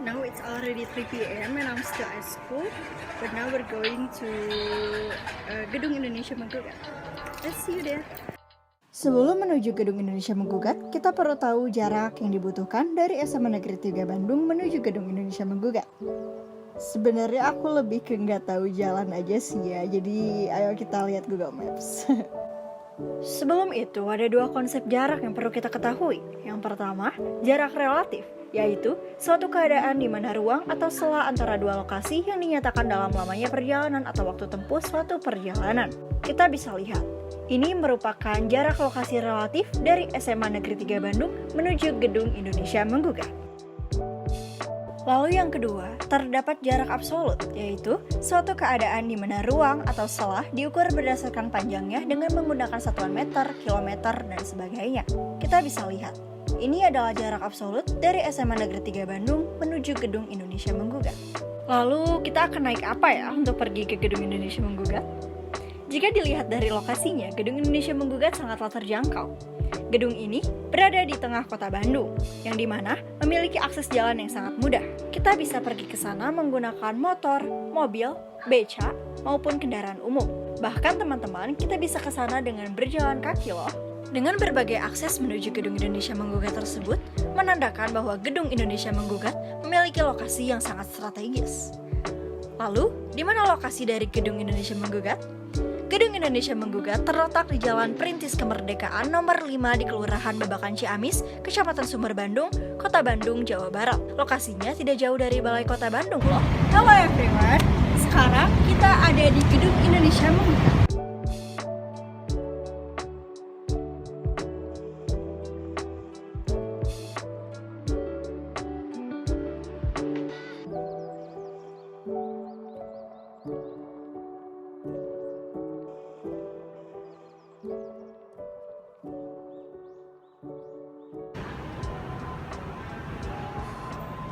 Now it's already 3 p.m. and I'm still at school, but now we're going to Gedung Indonesia Menggugat. Let's see you there. Sebelum menuju Gedung Indonesia Menggugat, kita perlu tahu jarak yang dibutuhkan dari SMA Negeri 3 Bandung menuju Gedung Indonesia Menggugat. Sebenarnya aku lebih ke nggak tahu jalan aja sih ya, jadi ayo kita lihat Google Maps. Sebelum itu, ada dua konsep jarak yang perlu kita ketahui. Yang pertama, jarak relatif, yaitu suatu keadaan di mana ruang atau sela antara dua lokasi yang dinyatakan dalam lamanya perjalanan atau waktu tempuh suatu perjalanan. Kita bisa lihat, ini merupakan jarak lokasi relatif dari SMA Negeri 3 Bandung menuju Gedung Indonesia Menggugat. Lalu yang kedua, terdapat jarak absolut, yaitu suatu keadaan di mana ruang atau selah diukur berdasarkan panjangnya dengan menggunakan satuan meter, kilometer, dan sebagainya. Kita bisa lihat, ini adalah jarak absolut dari SMA Negeri 3 Bandung menuju Gedung Indonesia Menggugat. Lalu kita akan naik apa ya untuk pergi ke Gedung Indonesia Menggugat? Jika dilihat dari lokasinya, Gedung Indonesia Menggugat sangatlah terjangkau. Gedung ini berada di tengah kota Bandung, yang dimana memiliki akses jalan yang sangat mudah. Kita bisa pergi ke sana menggunakan motor, mobil, beca, maupun kendaraan umum. Bahkan teman-teman, kita bisa ke sana dengan berjalan kaki loh. Dengan berbagai akses menuju Gedung Indonesia Menggugat tersebut, menandakan bahwa Gedung Indonesia Menggugat memiliki lokasi yang sangat strategis. Lalu, di mana lokasi dari Gedung Indonesia Menggugat? Gedung Indonesia Menggugat terletak di Jalan Perintis Kemerdekaan nomor 5 di Kelurahan Babakan Ciamis, Kecamatan Sumber Bandung, Kota Bandung, Jawa Barat. Lokasinya tidak jauh dari Balai Kota Bandung loh. Hello everyone, sekarang kita ada di Gedung Indonesia Menggugat.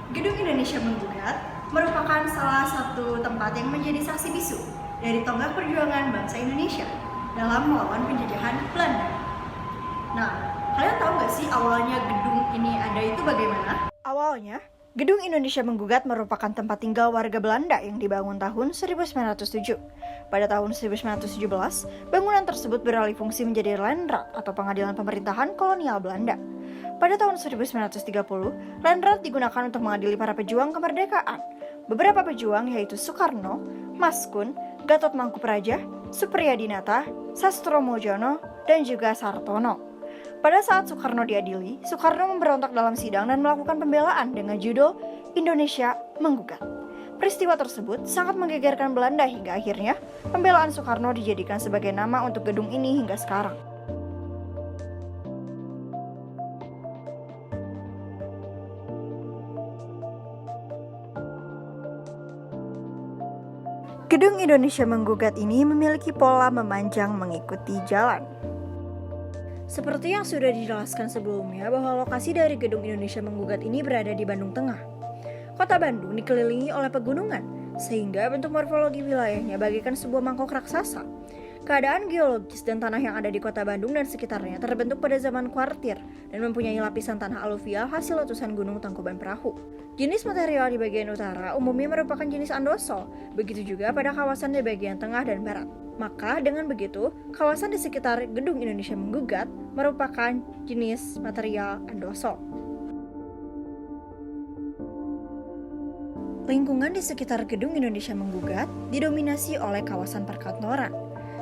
Gedung Indonesia Menggugat merupakan salah satu tempat yang menjadi saksi bisu dari tonggak perjuangan bangsa Indonesia dalam melawan penjajahan Belanda. Nah, kalian tahu nggak sih awalnya gedung ini ada itu bagaimana? Awalnya, Gedung Indonesia Menggugat merupakan tempat tinggal warga Belanda yang dibangun tahun 1907. Pada tahun 1917, bangunan tersebut beralih fungsi menjadi Landrat atau Pengadilan Pemerintahan Kolonial Belanda. Pada tahun 1930, Landrat digunakan untuk mengadili para pejuang kemerdekaan. Beberapa pejuang yaitu Soekarno, Maskun, Gatot Mangkupraja, Supriyadinata, Sastromojono, dan juga Sartono. Pada saat Soekarno diadili, Soekarno memberontak dalam sidang dan melakukan pembelaan dengan judul Indonesia Menggugat. Peristiwa tersebut sangat menggegerkan Belanda hingga akhirnya pembelaan Soekarno dijadikan sebagai nama untuk gedung ini hingga sekarang. Gedung Indonesia Menggugat ini memiliki pola memanjang mengikuti jalan. Seperti yang sudah dijelaskan sebelumnya bahwa lokasi dari Gedung Indonesia Menggugat ini berada di Bandung Tengah. Kota Bandung dikelilingi oleh pegunungan, sehingga bentuk morfologi wilayahnya bagaikan sebuah mangkok raksasa. Keadaan geologis dan tanah yang ada di kota Bandung dan sekitarnya terbentuk pada zaman kuartir dan mempunyai lapisan tanah aluvial hasil letusan gunung Tangkuban Perahu. Jenis material di bagian utara umumnya merupakan jenis andosol, begitu juga pada kawasan di bagian tengah dan barat. Maka dengan begitu, kawasan di sekitar Gedung Indonesia Menggugat merupakan jenis material andosol. Lingkungan di sekitar Gedung Indonesia Menggugat didominasi oleh kawasan perkantoran,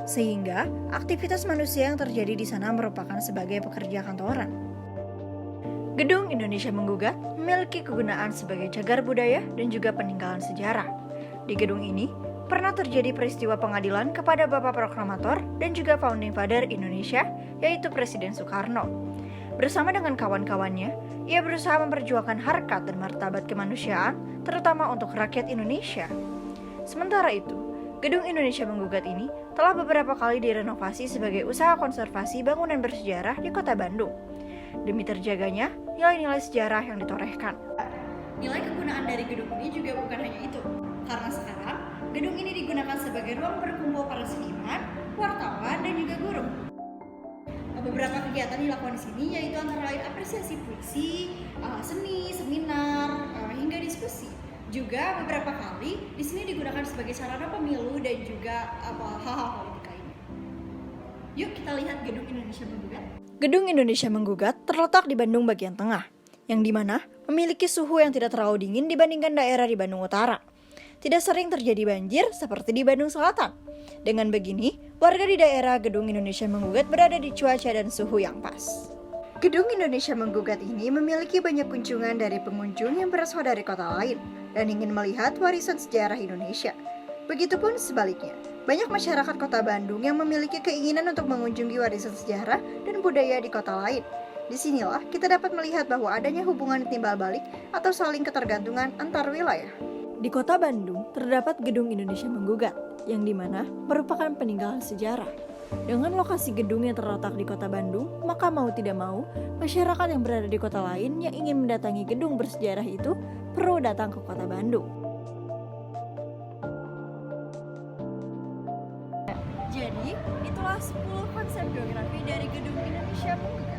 sehingga aktivitas manusia yang terjadi di sana merupakan sebagai pekerja kantoran. Gedung Indonesia Menggugat memiliki kegunaan sebagai cagar budaya dan juga peninggalan sejarah. Di gedung ini pernah terjadi peristiwa pengadilan kepada Bapak Proklamator dan juga Founding Father Indonesia, yaitu Presiden Soekarno. Bersama dengan kawan-kawannya, ia berusaha memperjuangkan harkat dan martabat kemanusiaan, terutama untuk rakyat Indonesia. Sementara itu, Gedung Indonesia Menggugat ini telah beberapa kali direnovasi sebagai usaha konservasi bangunan bersejarah di kota Bandung, demi terjaganya nilai-nilai sejarah yang ditorehkan. Nilai kegunaan dari gedung ini juga bukan hanya itu, karena sekarang gedung ini digunakan sebagai ruang berkumpul para seniman, wartawan, dan juga guru. Beberapa kegiatan yang dilakukan di sini yaitu antara lain apresiasi puisi, seni, seminar, hingga diskusi. Juga beberapa kali di sini digunakan sebagai sarana pemilu dan juga hal-hal politik lainnya. Yuk kita lihat Gedung Indonesia Menggugat. Gedung Indonesia Menggugat terletak di Bandung bagian tengah, yang dimana memiliki suhu yang tidak terlalu dingin dibandingkan daerah di Bandung Utara. Tidak sering terjadi banjir seperti di Bandung Selatan. Dengan begini, warga di daerah Gedung Indonesia Menggugat berada di cuaca dan suhu yang pas. Gedung Indonesia Menggugat ini memiliki banyak kunjungan dari pengunjung yang berasal dari kota lain dan ingin melihat warisan sejarah Indonesia. Begitupun sebaliknya, banyak masyarakat kota Bandung yang memiliki keinginan untuk mengunjungi warisan sejarah dan budaya di kota lain. Disinilah kita dapat melihat bahwa adanya hubungan timbal balik atau saling ketergantungan antar wilayah. Di kota Bandung terdapat Gedung Indonesia Menggugat, yang dimana merupakan peninggalan sejarah. Dengan lokasi gedung yang terletak di kota Bandung, maka mau tidak mau, masyarakat yang berada di kota lain yang ingin mendatangi gedung bersejarah itu perlu datang ke kota Bandung. Jadi, itulah 10 konsep geografi dari Gedung Indonesia Menggugat.